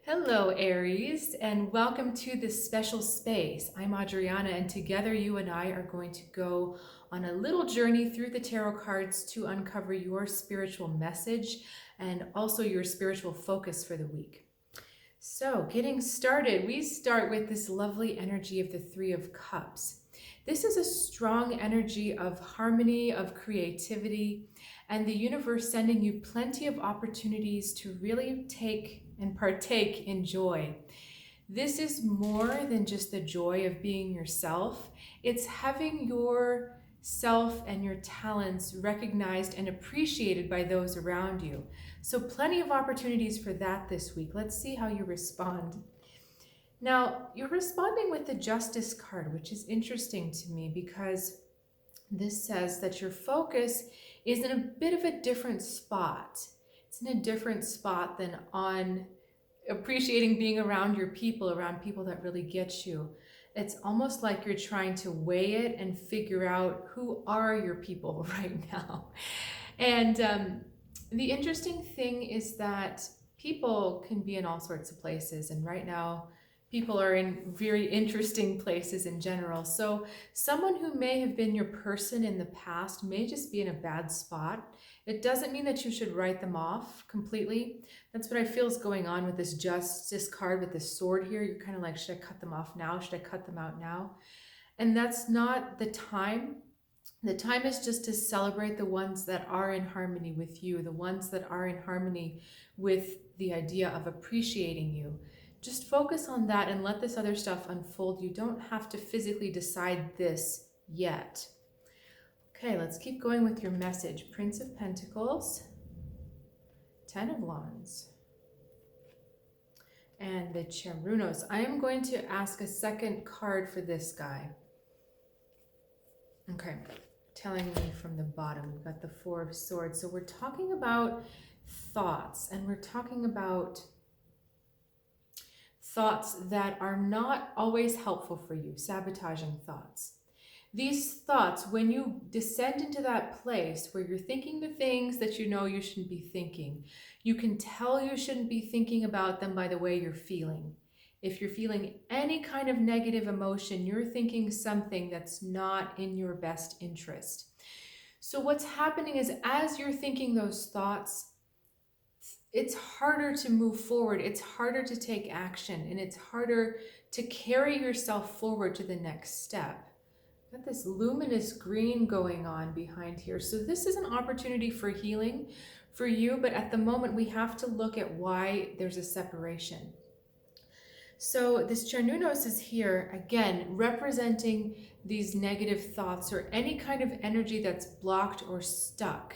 Hello, Aries, and welcome to this special space. I'm Adriana, and together you and I are going to go on a little journey through the tarot cards to uncover your spiritual message and also your spiritual focus for the week. So, getting started, we start with this lovely energy of the Three of Cups. This is a strong energy of harmony, of creativity, and the universe sending you plenty of opportunities to really take and partake in joy. This is more than just the joy of being yourself. It's having yourself and your talents recognized and appreciated by those around you. So plenty of opportunities for that this week. Let's see how you respond. Now, you're responding with the Justice card, which is interesting to me because this says that your focus is in a bit of a different spot. It's in a different spot than on appreciating being around your people, around people that really get you. It's almost like you're trying to weigh it and figure out who are your people right now. And the interesting thing is that people can be in all sorts of places. And right now, people are in very interesting places in general. So someone who may have been your person in the past may just be in a bad spot. It doesn't mean that you should write them off completely. That's what I feel is going on with this Justice card with this sword here. You're kind of like, should I cut them off now? Should I cut them out now? And that's not the time. The time is just to celebrate the ones that are in harmony with you, the ones that are in harmony with the idea of appreciating you. Just focus on that and let this other stuff unfold. You don't have to physically decide this yet. Okay, let's keep going with your message. Prince of Pentacles, Ten of Wands, and the Charunos. I am going to ask a second card for this guy. Okay, telling me from the bottom, we've got the Four of Swords. So we're talking about thoughts, and we're talking about thoughts that are not always helpful for you, sabotaging thoughts. These thoughts, when you descend into that place where you're thinking the things that you know you shouldn't be thinking, you can tell you shouldn't be thinking about them by the way you're feeling. If you're feeling any kind of negative emotion, you're thinking something that's not in your best interest. So what's happening is as you're thinking those thoughts, it's harder to move forward, it's harder to take action, and it's harder to carry yourself forward to the next step. Got this luminous green going on behind here. So this is an opportunity for healing for you, but at the moment we have to look at why there's a separation. So this Charunos is here, again, representing these negative thoughts or any kind of energy that's blocked or stuck.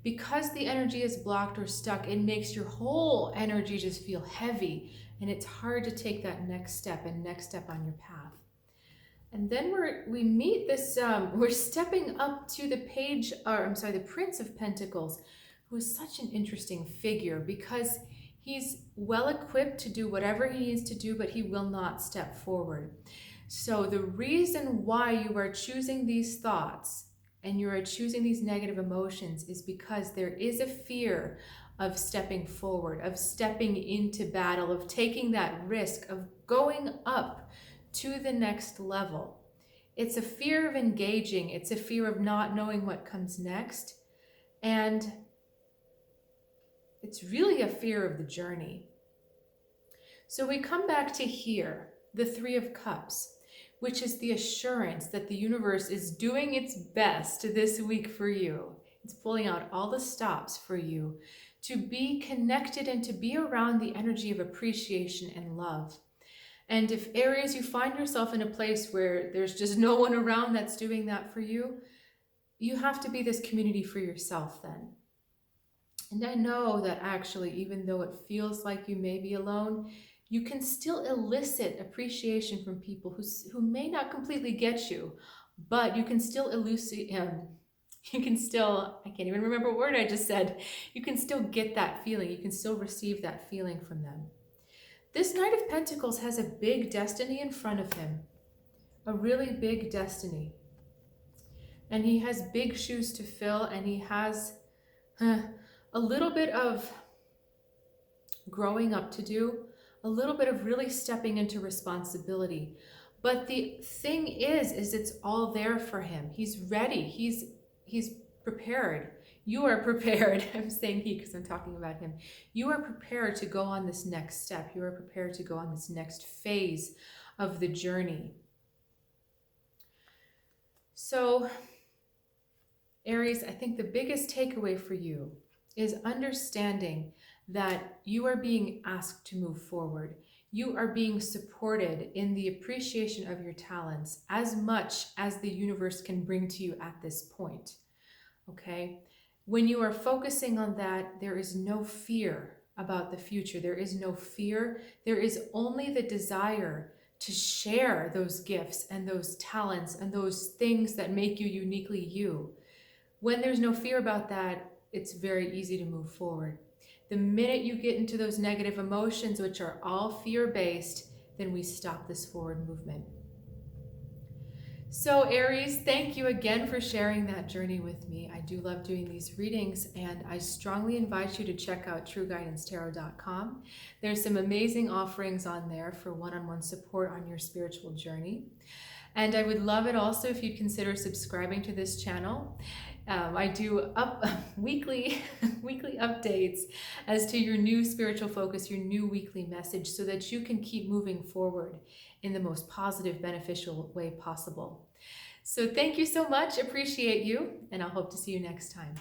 Because the energy is blocked or stuck, it makes your whole energy just feel heavy, and it's hard to take that next step on your path. And then we meet this, we're stepping up to the the Prince of Pentacles, who is such an interesting figure because he's well equipped to do whatever he needs to do, but he will not step forward. So the reason why you are choosing these thoughts and you are choosing these negative emotions is because there is a fear of stepping forward, of stepping into battle, of taking that risk, of going up to the next level. It's a fear of engaging. It's a fear of not knowing what comes next. And it's really a fear of the journey. So we come back to here, the Three of Cups, which is the assurance that the universe is doing its best this week for you. It's pulling out all the stops for you to be connected and to be around the energy of appreciation and love. And if Aries, you find yourself in a place where there's just no one around that's doing that for you, you have to be this community for yourself then. And I know that actually, even though it feels like you may be alone, you can still elicit appreciation from people who may not completely get you, but you can still I can't even remember what word I just said. You can still get that feeling. You can still receive that feeling from them. This Knight of Pentacles has a big destiny in front of him, a really big destiny. And he has big shoes to fill, and he has a little bit of growing up to do, a little bit of really stepping into responsibility. But the thing is it's all there for him. He's ready. He's prepared. You are prepared. I'm saying he because I'm talking about him. You are prepared to go on this next step. You are prepared to go on this next phase of the journey. So, Aries, I think the biggest takeaway for you is understanding that you are being asked to move forward. You are being supported in the appreciation of your talents as much as the universe can bring to you at this point. Okay? When you are focusing on that, there is no fear about the future. There is no fear. There is only the desire to share those gifts and those talents and those things that make you uniquely you. When there's no fear about that, it's very easy to move forward. The minute you get into those negative emotions, which are all fear-based, then we stop this forward movement. So Aries, thank you again for sharing that journey with me. I do love doing these readings, and I strongly invite you to check out trueguidancetarot.com. There's some amazing offerings on there for one-on-one support on your spiritual journey. And I would love it also if you'd consider subscribing to this channel. I do weekly updates as to your new spiritual focus, your new weekly message, so that you can keep moving forward in the most positive, beneficial way possible. So thank you so much. Appreciate you, and I'll hope to see you next time.